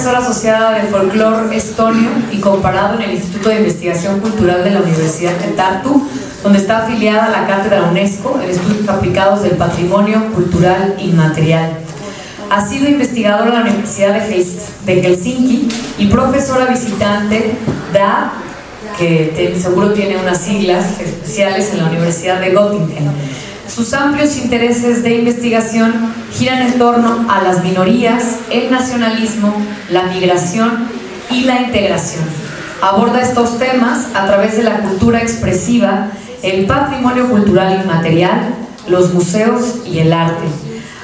profesora asociada de folclore estonio y comparado en el Instituto de Investigación Cultural de la Universidad de Tartu, donde está afiliada a la Cátedra UNESCO en Estudios Aplicados del Patrimonio Cultural Inmaterial. Ha sido investigadora en la Universidad de Helsinki y profesora visitante que seguro tiene unas siglas especiales en la Universidad de Göttingen. Sus amplios intereses de investigación giran en torno a las minorías, el nacionalismo, la migración y la integración. Aborda estos temas a través de la cultura expresiva, el patrimonio cultural inmaterial, los museos y el arte.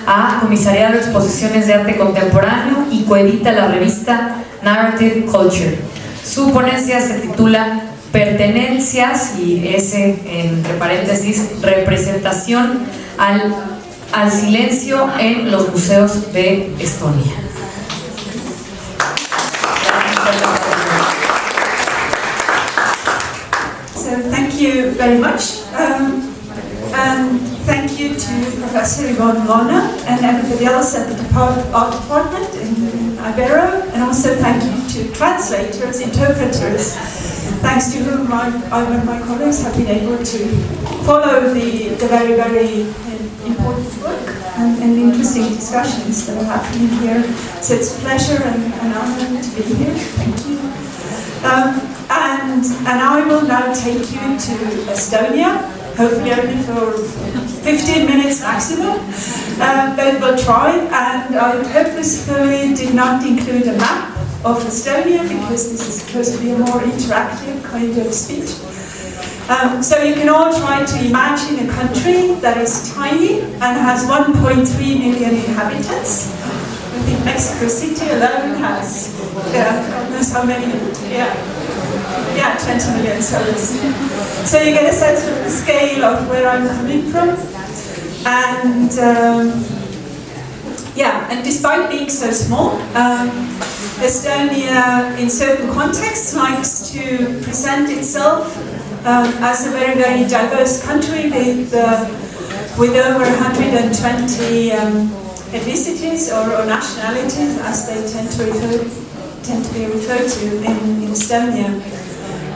Ha comisariado exposiciones de arte contemporáneo y coedita la revista Narrative Culture. Su ponencia se titula Pertenencias, y entre paréntesis, representación al silencio en los museos de Estonia. So thank you very much. And thank you to Professor Yvonne Mona and everybody else at the Art Department in Ibero, and also thank you to translators, interpreters, thanks to whom I and my colleagues have been able to follow the very, very important work and interesting discussions that are happening here. So it's a pleasure and an honor to be here. Thank you. And I will now take you to Estonia, hopefully only for 15 minutes maximum, but we'll try. And I purposefully did not include a map of Estonia because this is supposed to be a more interactive kind of speech. So you can all try to imagine a country that is tiny and has 1.3 million inhabitants. I think Mexico City alone has, God knows how many, 20 million. So you get a sense of the scale of where I'm coming from. And and despite being so small, Estonia, in certain contexts, likes to present itself as a very, very diverse country with over 120 ethnicities or nationalities, as they tend to be referred to in Estonia.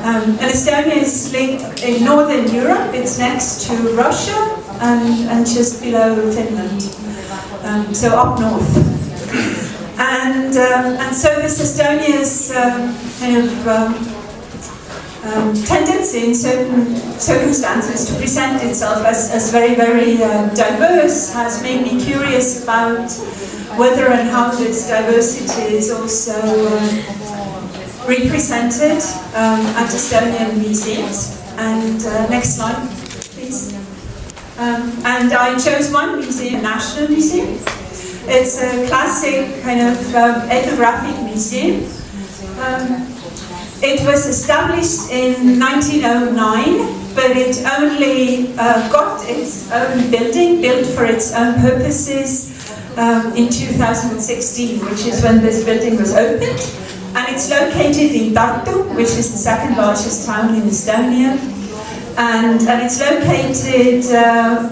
And Estonia is linked in Northern Europe. It's next to Russia and just below Finland, so up north. And so this Estonia's tendency in certain circumstances to present itself as very, very diverse has made me curious about whether and how this diversity is also represented at Estonian museums. And next slide, please. And I chose one museum, National Museum. It's a classic kind of ethnographic museum. It was established in 1909, but it only got its own building, built for its own purposes, in 2016, which is when this building was opened. And it's located in Tartu, which is the second largest town in Estonia. And it's located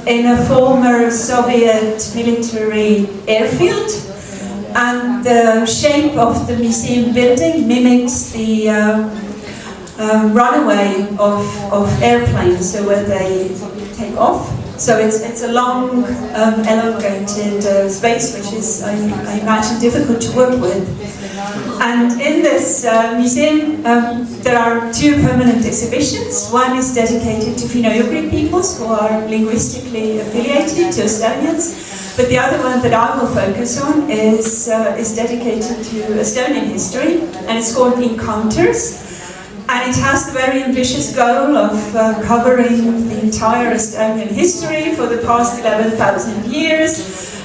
in a former Soviet military airfield. And the shape of the museum building mimics the runway of airplanes, so where they take off. So it's a long, elongated space, which is, I imagine, difficult to work with. And in this museum, there are two permanent exhibitions. One is dedicated to Finno-Ugric peoples who are linguistically affiliated to Estonians, but the other one that I will focus on is dedicated to Estonian history, and it's called Encounters. And it has the very ambitious goal of covering the entire Estonian history for the past 11,000 years,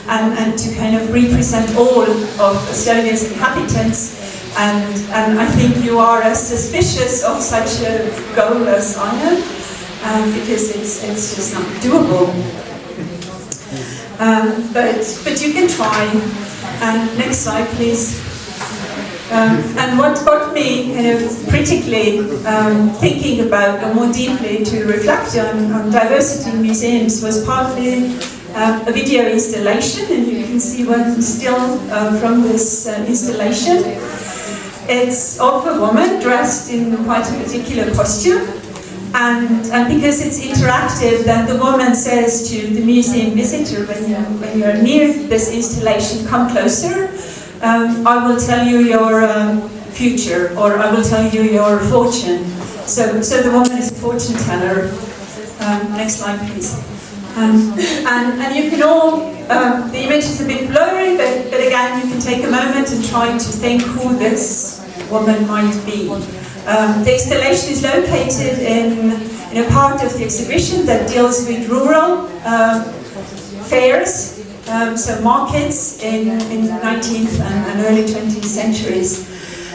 and to kind of represent all of Estonia's inhabitants. And I think you are as suspicious of such a goal as I am, because it's just not doable. But you can try. And next slide, please. And what got me kind of critically thinking about, or more deeply to reflect on diversity in museums, was partly a video installation, and you can see one still from this installation. It's of a woman dressed in quite a particular costume, and because it's interactive, then the woman says to the museum visitor, when you're near this installation, come closer, I will tell you your future, or I will tell you your fortune. So the woman is a fortune teller. Next slide, please. And you can all, the image is a bit blurry, but again, you can take a moment and try to think who this woman might be. The installation is located in a part of the exhibition that deals with rural fairs, so markets in 19th and early 20th centuries.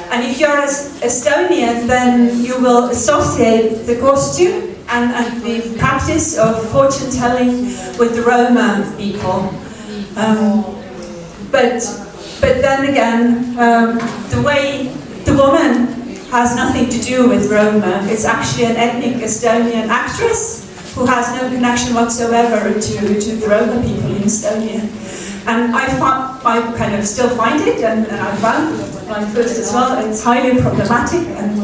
And if you're Estonian, then you will associate the costume and the practice of fortune telling with the Roma people. But then again, the way the woman has nothing to do with Roma. It's actually an ethnic Estonian actress who has no connection whatsoever to the Roma people in Estonia. And I kind of still find it, and I found my first as well, it's highly problematic and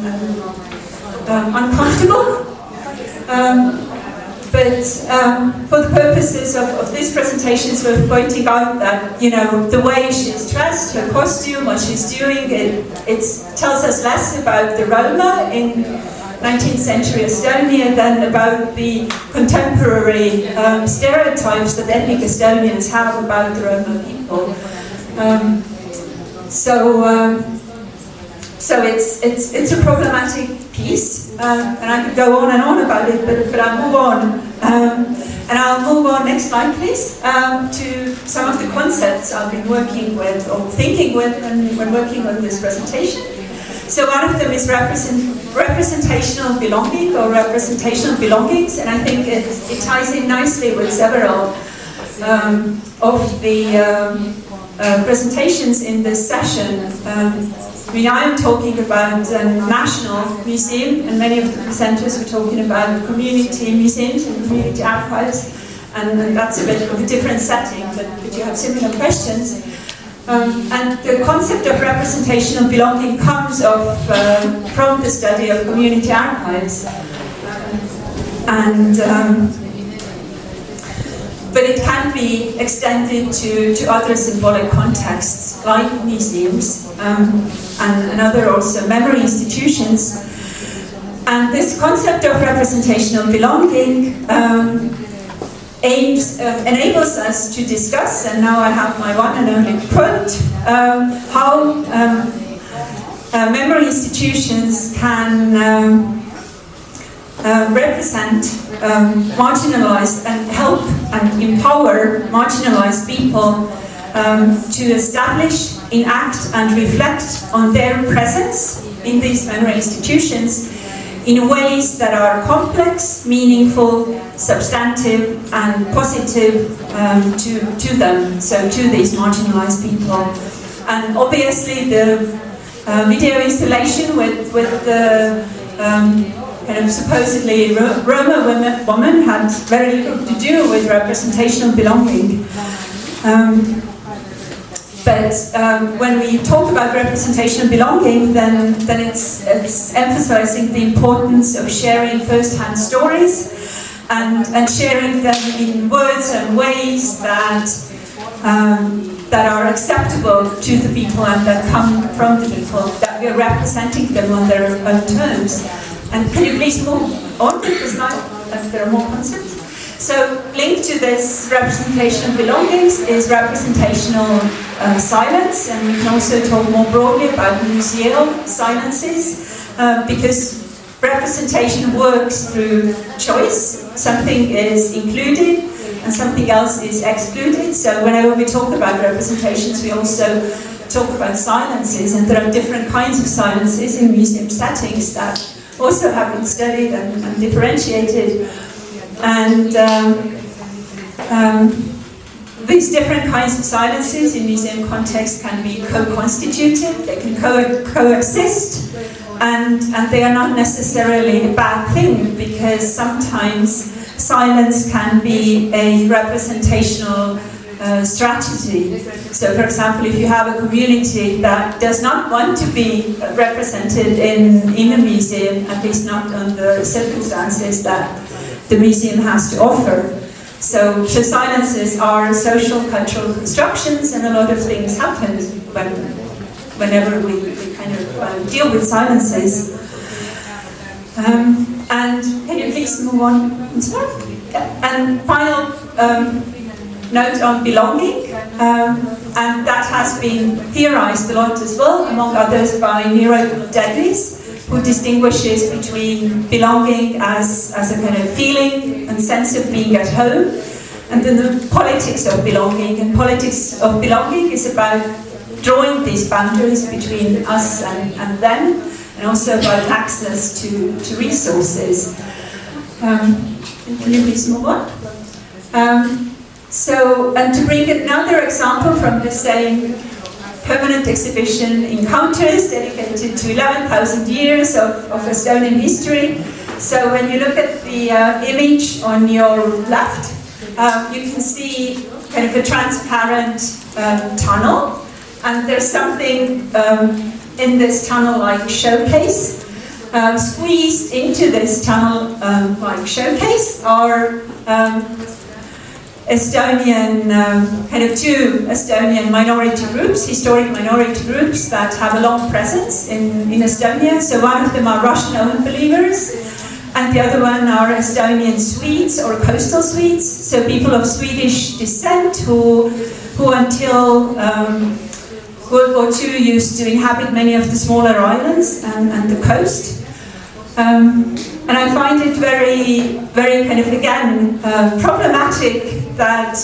uncomfortable. But for the purposes of this presentation, it's worth pointing out that, you know, the way she's dressed, her costume, what she's doing, it tells us less about the Roma in 19th century Estonia than about the contemporary stereotypes that ethnic Estonians have about the Roma people. So it's a problematic piece, and I could go on and on about it, but I'll move on. And I'll move on, next slide please, to some of the concepts I've been working with, or thinking with, when working on this presentation. So one of them is representational belonging, or representational belongings, and I think it ties in nicely with several of the presentations in this session. I mean, I'm talking about a national museum, and many of the presenters were talking about community museums and community archives, and that's a bit of a different setting, but you have similar questions. And the concept of representational belonging comes from the study of community archives. But it can be extended to other symbolic contexts, like museums and other also memory institutions. And this concept of representational belonging enables us to discuss, and now I have my one and only quote, how memory institutions can represent marginalized and help and empower marginalized people to establish, enact and reflect on their presence in these memory institutions in ways that are complex, meaningful, substantive and positive to them, so to these marginalized people. And obviously the video installation with the kind of supposedly Roma woman had very little to do with representational belonging. But when we talk about representational belonging, then it's emphasizing the importance of sharing first-hand stories and sharing them in words and ways that are acceptable to the people and that come from the people, that we're representing them on their own terms. And can you please move on with the slide, as there are more concepts? So, linked to this representational belongings is representational silence, and we can also talk more broadly about museal silences, because representation works through choice. Something is included and something else is excluded. So whenever we talk about representations, we also talk about silences, and there are different kinds of silences in museum settings that also have been studied and differentiated. And these different kinds of silences in museum context can be co-constituted, they can coexist, and they are not necessarily a bad thing, because sometimes silence can be a representational strategy. So, for example, if you have a community that does not want to be represented in a museum, at least not under circumstances that the museum has to offer. So silences are social cultural constructions, and a lot of things happen whenever we kind of deal with silences. And can you please move on? And final note on belonging, and that has been theorized a lot as well, among others by Nero Deglis, who distinguishes between belonging as a kind of feeling and sense of being at home, and then the politics of belonging. And politics of belonging is about drawing these boundaries between us and them, and also about access to resources. Can you please move on? And to bring another example from the same permanent exhibition, Encounters, dedicated to 11,000 years of Estonian history. So when you look at the image on your left, you can see kind of a transparent tunnel, and there's something in this tunnel like a showcase. Squeezed into this tunnel like showcase are Estonian, kind of two Estonian minority groups, historic minority groups that have a long presence in Estonia. So one of them are Russian old believers, and the other one are Estonian Swedes or coastal Swedes, so people of Swedish descent who until World War II used to inhabit many of the smaller islands and the coast. And I find it very, very kind of, again, problematic that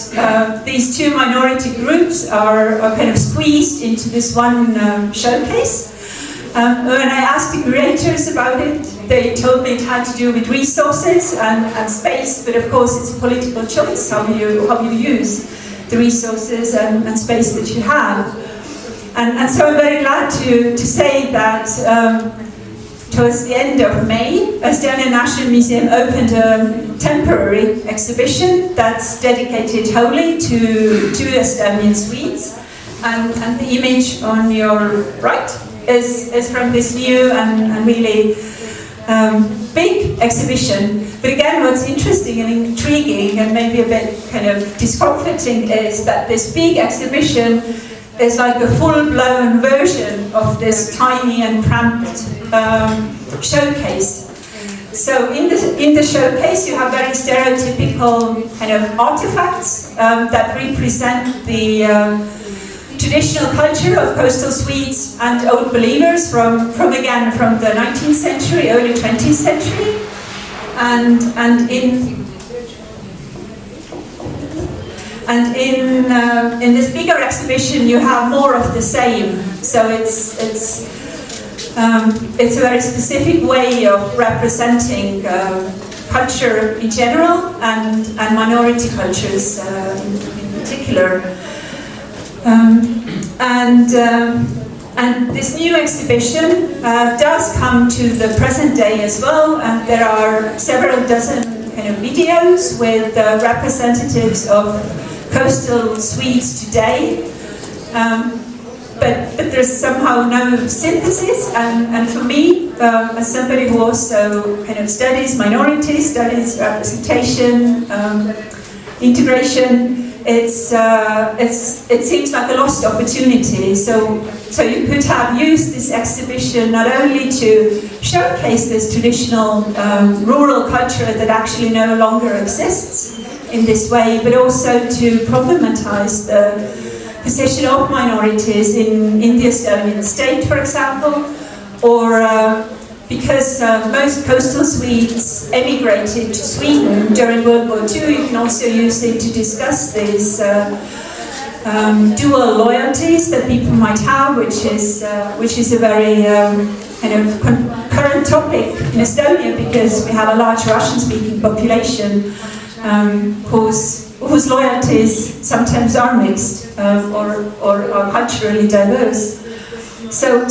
these two minority groups are kind of squeezed into this one showcase. When I asked the curators about it, they told me it had to do with resources and space, but of course it's a political choice how you use the resources and space that you have. And so I'm very glad to say that towards the end of May, Estonian National Museum opened a temporary exhibition that's dedicated wholly to Estonian Swedes. And the image on your right is from this new and really big exhibition. But again, what's interesting and intriguing and maybe a bit kind of discomforting is that this big exhibition is like a full-blown version of this tiny and cramped showcase. So in the showcase you have very stereotypical kind of artifacts that represent the traditional culture of coastal Swedes and old believers from the 19th century, early 20th century, and in this bigger exhibition you have more of the same. So it's a very specific way of representing culture in general and minority cultures in particular. And this new exhibition does come to the present day as well, and there are several dozen kind of videos with representatives of coastal Swedes today. But there's somehow no synthesis, and for me, as somebody who also kind of studies minorities, studies representation, integration, it seems like a lost opportunity. So you could have used this exhibition not only to showcase this traditional rural culture that actually no longer exists in this way, but also to problematize the position of minorities in the Estonian state, for example, or because most coastal Swedes emigrated to Sweden during World War II, you can also use it to discuss these dual loyalties that people might have, which is a very kind of current topic in Estonia, because we have a large Russian-speaking population whose loyalties sometimes are mixed or are culturally diverse. So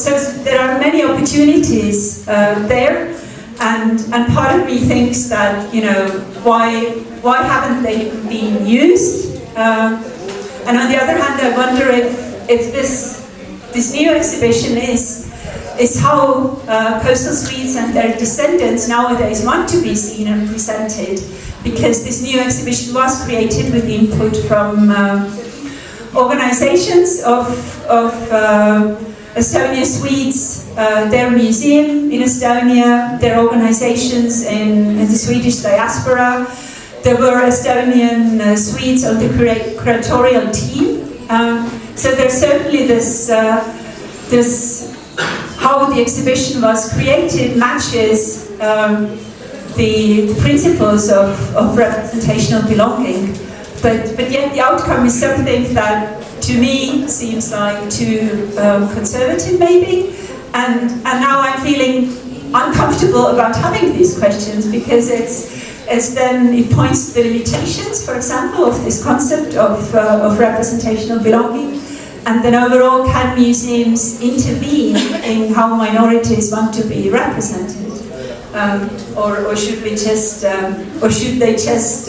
there are many opportunities there, and part of me thinks that, you know, why haven't they been used? And on the other hand, I wonder if this new exhibition is how coastal Swedes and their descendants nowadays want to be seen and presented, because this new exhibition was created with input from organizations of Estonia Swedes, their museum in Estonia, their organizations in the Swedish diaspora. There were Estonian Swedes on the curatorial team. So there's certainly this how the exhibition was created matches the principles of representational belonging, but yet the outcome is something that to me seems like too conservative maybe, and now I'm feeling uncomfortable about having these questions, because it points to the limitations, for example, of this concept of representational belonging. And then overall, can museums intervene in how minorities want to be represented, or should we just, or should they just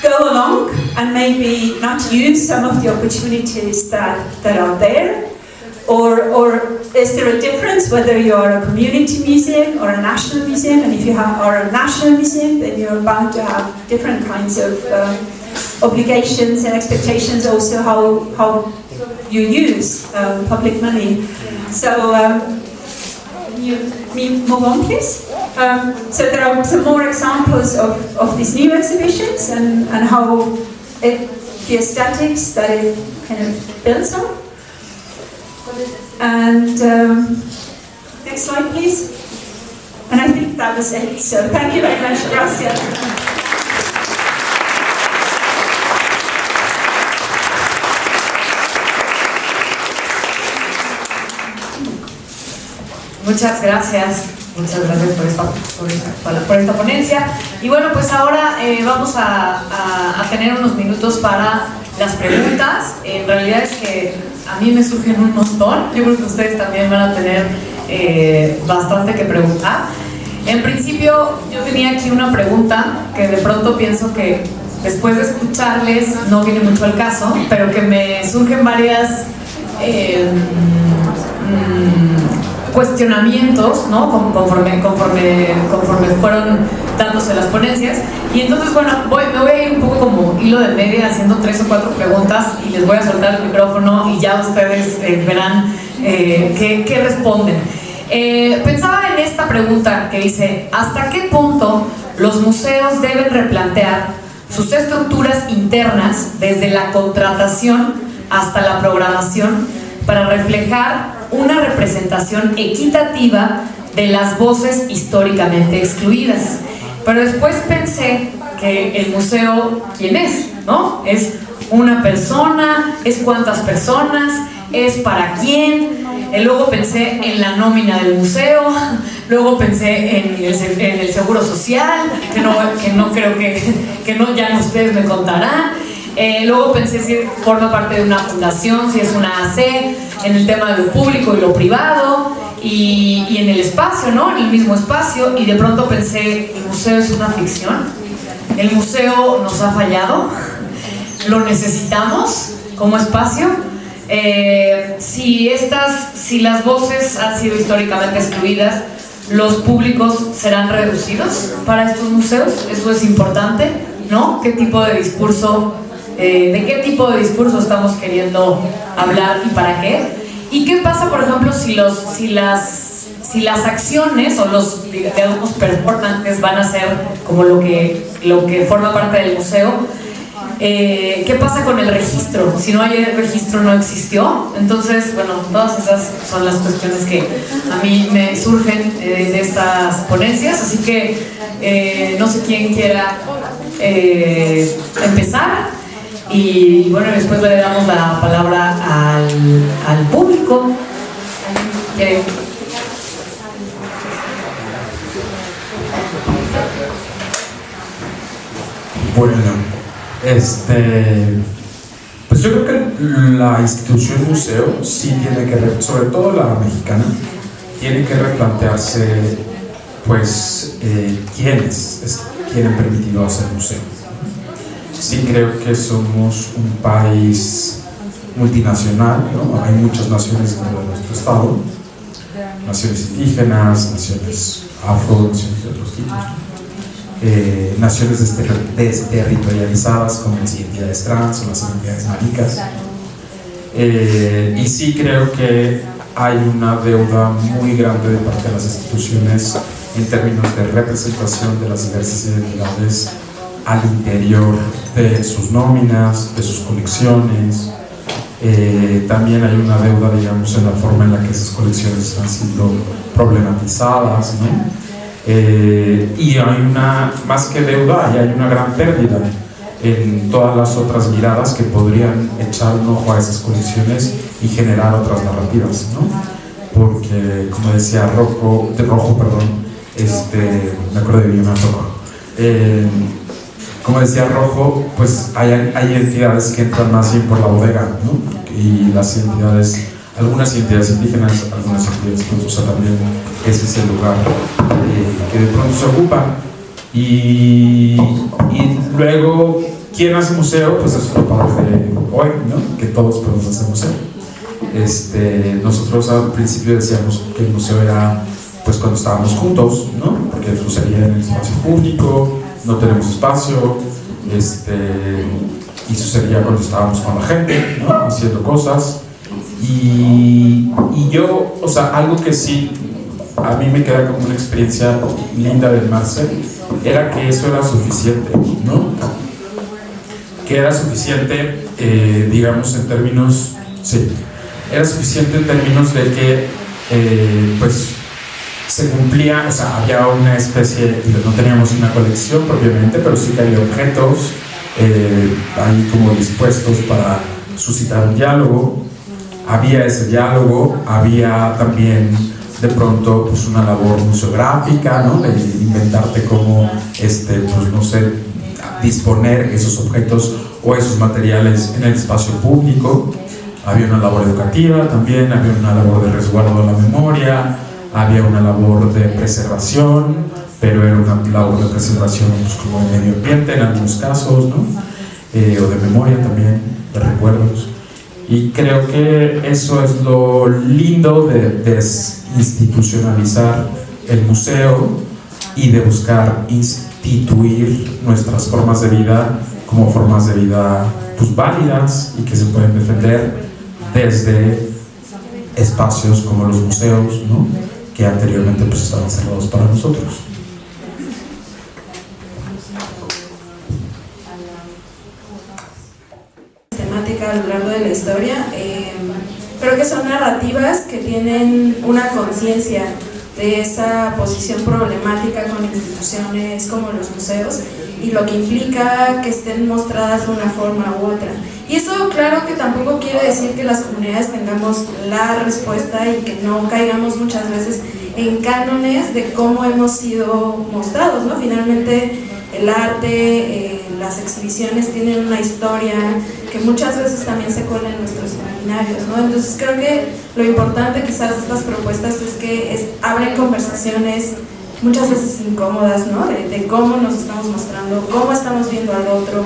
go along and maybe not use some of the opportunities that are there, or is there a difference whether you are a community museum or a national museum? And if you are a national museum, then you're bound to have different kinds of obligations and expectations, also how you use public money. So, you move on, please. So there are some more examples of these new exhibitions and how the aesthetics that it kind of builds on. And next slide, please. And I think that was it. So thank you very much. Gracias. Muchas gracias por esta ponencia. Y bueno, pues ahora vamos a tener unos minutos para las preguntas. En realidad es que a mí me surgen un montón. Yo creo que ustedes también van a tener bastante que preguntar. En principio, yo tenía aquí una pregunta que de pronto pienso que después de escucharles no viene mucho al caso, pero que me surgen varias cuestionamientos, ¿no? Conforme fueron dándose las ponencias. Y entonces, bueno, me voy a ir un poco como hilo de media haciendo 3 o 4 preguntas y les voy a soltar el micrófono y ya ustedes verán qué responden. Pensaba en esta pregunta que dice: ¿hasta qué punto los museos deben replantear sus estructuras internas desde la contratación hasta la programación para reflejar una representación equitativa de las voces históricamente excluidas? Pero después pensé que el museo, ¿quién es? ¿No? ¿Es una persona? ¿Es cuántas personas? ¿Es para quién? Luego pensé en la nómina del museo, luego pensé en el seguro social, que no creo que no, ya ustedes me contarán. Luego pensé si forma parte de una fundación, si es una AC, en el tema de lo público y lo privado, y en el espacio, ¿no? En el mismo espacio, y de pronto pensé, ¿el museo es una ficción? ¿El museo nos ha fallado? ¿Lo necesitamos como espacio? Si las voces han sido históricamente excluidas, ¿los públicos serán reducidos para estos museos? Eso es importante, ¿no? ¿Qué tipo de discurso, de qué tipo de discurso estamos queriendo hablar y para qué? ¿Y qué pasa, por ejemplo, si las acciones o los, digamos, performances van a ser como lo que forma parte del museo? ¿Qué pasa con el registro? Si no hay registro, no existió. Entonces, bueno, todas esas son las cuestiones que a mí me surgen de estas ponencias, así que no sé quién quiera empezar, y bueno, después le damos la palabra al público. Bueno, pues yo creo que la institución museo sí tiene que, sobre todo la mexicana, tiene que replantearse pues quienes quieren permitido hacer museo. Sí creo que somos un país multinacional, ¿no? Hay muchas naciones dentro de nuestro estado, naciones indígenas, naciones afro, naciones de otros tipos, naciones desterritorializadas como las identidades trans o las identidades maricas, y sí creo que hay una deuda muy grande de parte de las instituciones en términos de representación de las diversas identidades al interior de sus nóminas, de sus colecciones. También hay una deuda, digamos, en la forma en la que esas colecciones están siendo problematizadas, ¿no? Y hay una, más que deuda, hay una gran pérdida en todas las otras miradas que podrían echar un ojo a esas colecciones y generar otras narrativas, ¿no? Porque, como decía Rojo, me acuerdo de Guillermo Rojo, como decía Rojo, pues hay entidades que entran más bien por la bodega, ¿no? Y las entidades, algunas entidades indígenas, algunas entidades trans, o sea, también ese es el lugar que de pronto se ocupa. Y luego, ¿quién hace museo? Pues eso es lo padre de hoy, ¿no? Que todos podemos hacer museo. Nosotros al principio decíamos que el museo era pues cuando estábamos juntos, ¿no? Porque sucedía en el espacio público, no tenemos espacio, y sucedía cuando estábamos con la gente, ¿no? Haciendo cosas. Y yo, o sea, algo que sí a mí me queda como una experiencia linda del Marce era que eso era suficiente, ¿no? Que era suficiente, digamos, en términos, sí, era suficiente en términos de que, pues, se cumplía, o sea, había una especie, no teníamos una colección propiamente, pero sí que había objetos ahí como dispuestos para suscitar un diálogo. Había ese diálogo, había también de pronto pues una labor museográfica, ¿no? De inventarte cómo, pues no sé, disponer esos objetos o esos materiales en el espacio público. Había una labor educativa también, había una labor de resguardo de la memoria, había una labor de preservación, pero era una labor de preservación pues, como de medio ambiente en algunos casos, ¿no? O de memoria también, de recuerdos. Y creo que eso es lo lindo de desinstitucionalizar el museo y de buscar instituir nuestras formas de vida como formas de vida pues, válidas y que se pueden defender desde espacios como los museos, ¿no? Que anteriormente pues, estaban cerrados para nosotros. Temática a lo largo de la historia, creo que son narrativas que tienen una conciencia de esa posición problemática con instituciones como los museos y lo que implica que estén mostradas de una forma u otra. Y eso claro que tampoco quiere decir que las comunidades tengamos la respuesta y que no caigamos muchas veces en cánones de cómo hemos sido mostrados, ¿no? Finalmente el arte, las exhibiciones tienen una historia que muchas veces también se cola en nuestros imaginarios, ¿no? Entonces creo que lo importante quizás de estas propuestas es que abren conversaciones muchas veces incómodas, ¿no? De cómo nos estamos mostrando, cómo estamos viendo al otro,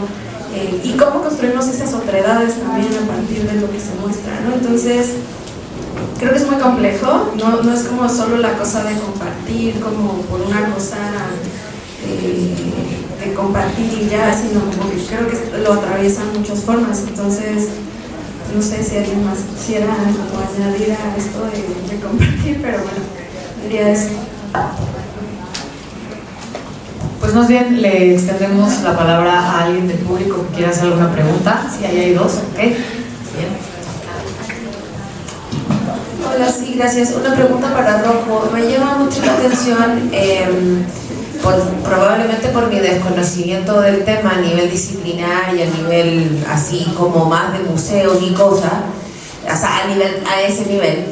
y cómo construimos esas otredades también a partir de lo que se muestra, ¿no? Entonces, creo que es muy complejo, no es como solo la cosa de compartir, como por una cosa de compartir y ya, sino como que creo que lo atraviesan muchas formas. Entonces, no sé si alguien más quisiera como añadir a esto de compartir, pero bueno, diría eso. Pues más bien le extendemos la palabra a alguien del público que quiera hacer alguna pregunta. Si ahí hay dos, ¿ok? Bien. Hola, sí, gracias. Una pregunta para Rojo. Me llama mucho la atención, probablemente por mi desconocimiento del tema a nivel disciplinar y a nivel así como más de museos y cosas, o sea, a ese nivel.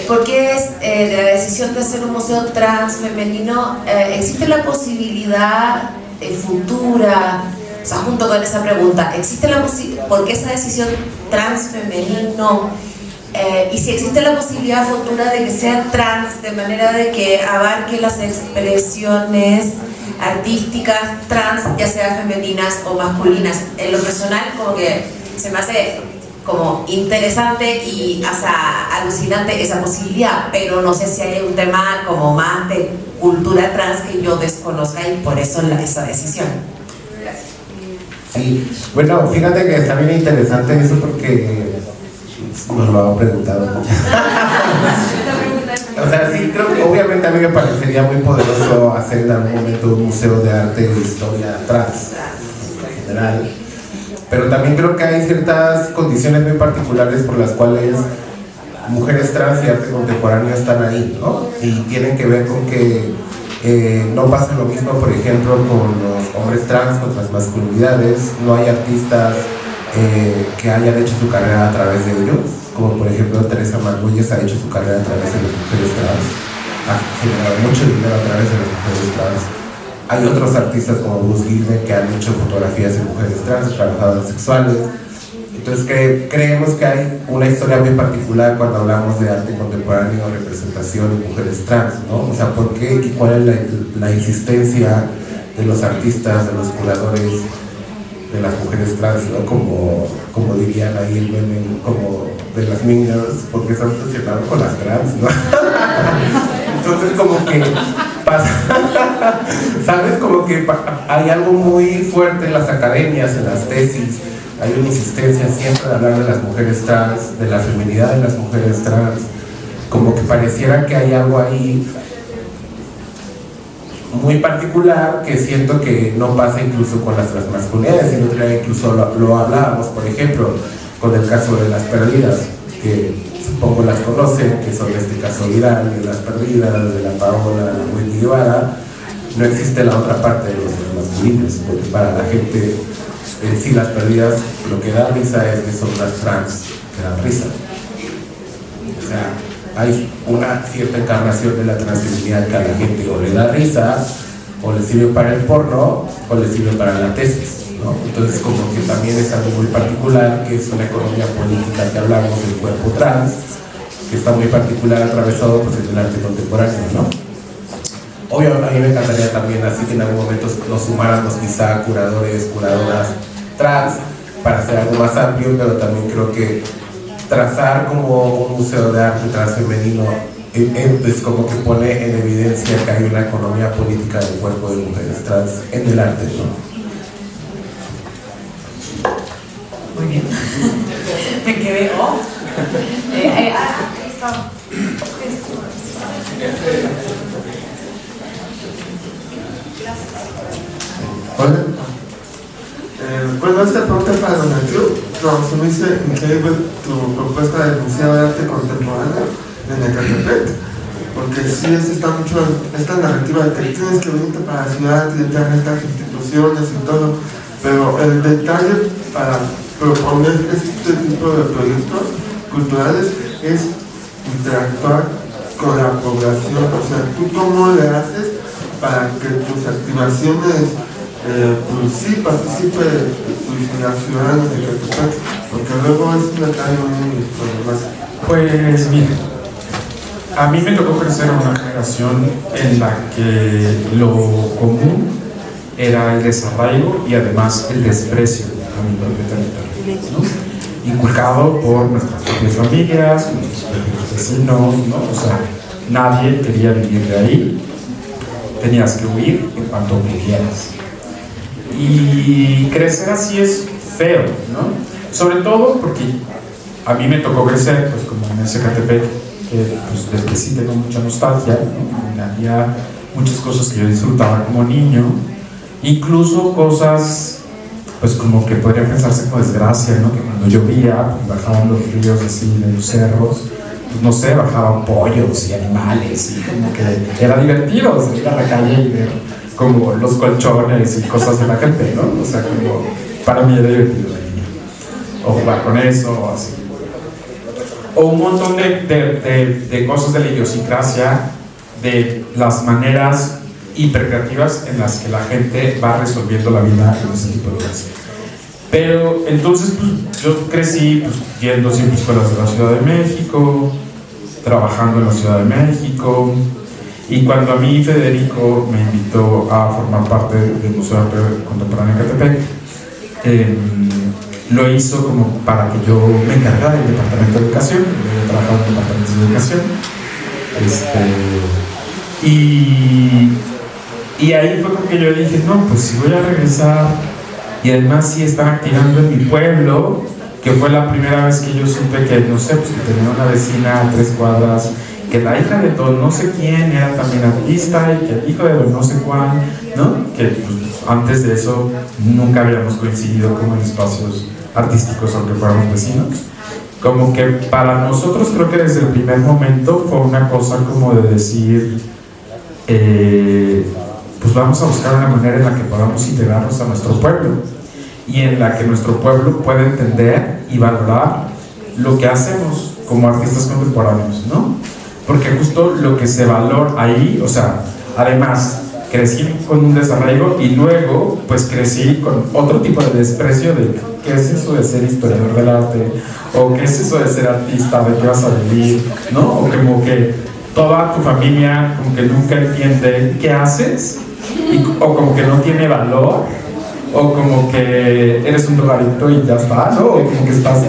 ¿Por qué es de la decisión de hacer un museo trans femenino? ¿Existe la posibilidad futura, o sea, junto con esa pregunta, existe la posibilidad, por qué esa decisión trans femenino y si existe la posibilidad futura de que sea trans, de manera de que abarque las expresiones artísticas trans, ya sea femeninas o masculinas. En lo personal, como que se me hace como interesante y hasta alucinante esa posibilidad, pero no sé si hay un tema como más de cultura trans que yo desconozca y por eso esa decisión. Gracias. Sí, bueno, fíjate que está bien interesante eso porque nos lo han preguntado mucho. O sea, sí, creo que obviamente a mí me parecería muy poderoso hacer en algún momento un museo de arte de historia trans en general. Pero también creo que hay ciertas condiciones muy particulares por las cuales mujeres trans y arte contemporáneo están ahí, ¿no? Y tienen que ver con que no pasa lo mismo, por ejemplo, con los hombres trans, con las masculinidades. No hay artistas que hayan hecho su carrera a través de ellos, como por ejemplo Teresa Margüelles ha hecho su carrera a través de las mujeres trans, ha generado mucho dinero a través de las mujeres trans. Hay otros artistas como Bruce Gilman que han hecho fotografías de mujeres trans, trabajadoras sexuales. Entonces creemos que hay una historia muy particular cuando hablamos de arte contemporáneo, representación de mujeres trans, ¿no? O sea, ¿por qué y cuál es la insistencia de los artistas, de los curadores, de las mujeres trans, ¿no? Como dirían ahí el meme, como de las Mean Girls, porque están obsesionados con las trans, ¿no? Entonces como que pasa, ¿sabes? Como que hay algo muy fuerte en las academias, en las tesis. Hay una insistencia siempre de hablar de las mujeres trans, de la feminidad de las mujeres trans, como que pareciera que hay algo ahí muy particular que siento que no pasa incluso con las transmasculinidades. Y el otro día incluso lo hablábamos, por ejemplo, con el caso de Las Perdidas, que supongo las conocen, que son este caso viral de Las Perdidas, de la Paola, de la Wendy Guevara. No existe la otra parte de los transmasculinos, porque para la gente sí, Las Perdidas, lo que da risa es que son las trans que dan risa. O sea, hay una cierta encarnación de la transfeminidad que a la gente o le da risa, o le sirve para el porno, o le sirve para la tesis, ¿no? Entonces como que también es algo muy particular, que es una economía política que hablamos del cuerpo trans, que está muy particular atravesado pues, en el arte contemporáneo, ¿no? Obviamente a mí me encantaría también así que en algún momento nos sumáramos quizá curadores, curadoras trans para hacer algo más amplio, pero también creo que trazar como un museo de arte transfemenino es como que pone en evidencia que hay una economía política del cuerpo de mujeres trans en el arte, ¿no? Muy bien. Me quedé, oh. Ahí está. Hola. Bueno, esta pregunta es para Don Club. No, se me hizo increíble tu propuesta del Museo de Arte Contemporáneo en Ecatepec, porque sí está mucho esta narrativa de que tienes que venirte para la ciudad y entrar en estas instituciones y todo, pero el detalle para proponer este tipo de proyectos culturales es interactuar con la población. O sea, ¿tú cómo le haces para que tus activaciones pues sí participe pues, la ciudadanos de Ecatepec? Porque luego es un detalle muy problemático. Pues mira, a mí me tocó crecer en una generación en la que lo común era el desarraigo y además el desprecio a mi propio territorio, ¿no? Inculcado por nuestras propias familias, nuestros propios vecinos, ¿no? O sea, nadie quería vivir de ahí, tenías que huir en cuanto pudieras. Y crecer así es feo, ¿no? Sobre todo porque a mí me tocó crecer, pues como en ese Ecatepec, que pues desde sí tengo mucha nostalgia, ¿no? Había muchas cosas que yo disfrutaba como niño, incluso cosas, pues como que podría pensarse como desgracia, ¿no? Que cuando llovía, pues bajaban los ríos así de los cerros, pues no sé, bajaban pollos y animales, y como que era divertido salir a la calle y ver como los colchones y cosas de la gente, ¿no? O sea, como para mí era divertido de niño, o jugar con eso, o así. O un montón de cosas de la idiosincrasia, de las maneras hipercreativas en las que la gente va resolviendo la vida en ese tipo de lugares. Pero entonces pues, yo crecí pues, yendo siempre a escuelas de la Ciudad de México, trabajando en la Ciudad de México, y cuando a mí Federico me invitó a formar parte del Museo de Arte Contemporáneo de Ecatepec, lo hizo como para que yo me encargara del departamento de educación. Yo trabajaba en el departamento de educación, y ahí fue como que yo dije, no, pues si voy a regresar, y además si están activando en mi pueblo, que fue la primera vez que yo supe que, no sé, pues que tenía una vecina a 3 cuadras, que la hija de don no sé quién era también artista, y que el hijo de don no sé cuál, ¿no? Que pues, antes de eso nunca habíamos coincidido como en espacios artísticos, aunque fuéramos vecinos. Como que para nosotros creo que desde el primer momento fue una cosa como de decir, pues vamos a buscar una manera en la que podamos integrarnos a nuestro pueblo y en la que nuestro pueblo pueda entender y valorar lo que hacemos como artistas contemporáneos, ¿no? Porque justo lo que se valora ahí, o sea, además crecí con un desarraigo y luego pues crecí con otro tipo de desprecio de qué es eso de ser historiador del arte, o qué es eso de ser artista, de qué vas a vivir, ¿no? O como que toda tu familia como que nunca entiende qué haces, o como que no tiene valor, o como que eres un drogadicto y ya está, ¿no? O como que estás,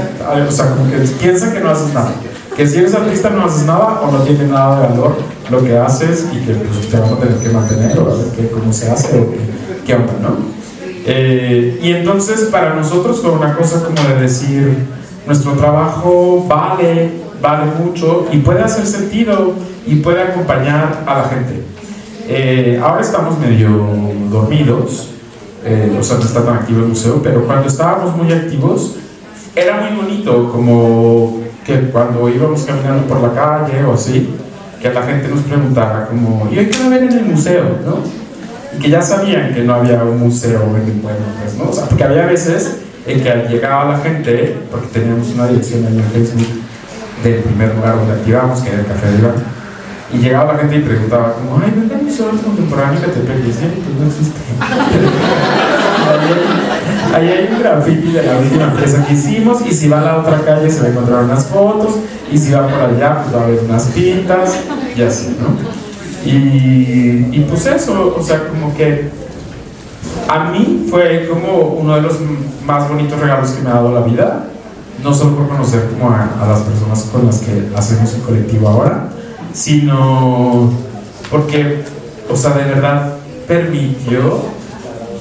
o sea, como que piensan que no haces nada, que si eres artista no haces nada o no tiene nada de valor lo que haces y que pues, te vas a tener que mantener, o a ver cómo se hace o qué onda, ¿no? Y entonces para nosotros fue una cosa como de decir, nuestro trabajo vale mucho y puede hacer sentido y puede acompañar a la gente. Ahora estamos medio dormidos, o sea, no está tan activo el museo, pero cuando estábamos muy activos era muy bonito, como que cuando íbamos caminando por la calle o así, que la gente nos preguntara como, ¿y hoy qué va a ver en el museo? ¿No? Y que ya sabían que no había un museo en el pueblo, pues, ¿no? O sea, porque había veces en que llegaba la gente, porque teníamos una dirección ahí en Facebook del primer lugar donde activábamos, que era el Café de Iván, y llegaba la gente y preguntaba como, ay, ¿no hay museo contemporáneo que te pegue? Y decía, pues no existe. Ahí hay un graffiti de la última empresa que hicimos, y si va a la otra calle se va a encontrar unas fotos, y si va por allá pues va a haber unas pintas, y así, ¿no? Y pues eso, o sea, como que a mí fue como uno de los más bonitos regalos que me ha dado la vida, no solo por conocer como a las personas con las que hacemos el colectivo ahora, sino porque, o sea, de verdad permitió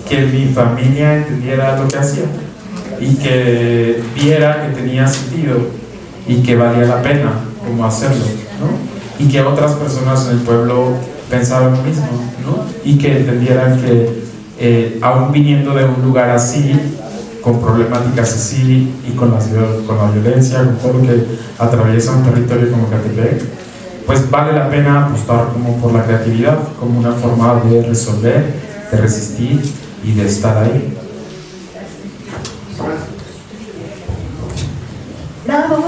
que mi familia entendiera lo que hacía y que viera que tenía sentido y que valía la pena como hacerlo, ¿no? Y que otras personas en el pueblo pensaban lo mismo, ¿no? Y que entendieran que aún viniendo de un lugar así, con problemáticas así y con la violencia, con todo lo que atraviesa un territorio como Ecatepec, pues vale la pena apostar como por la creatividad, como una forma de resolver, de resistir y de estar ahí. Nada, vamos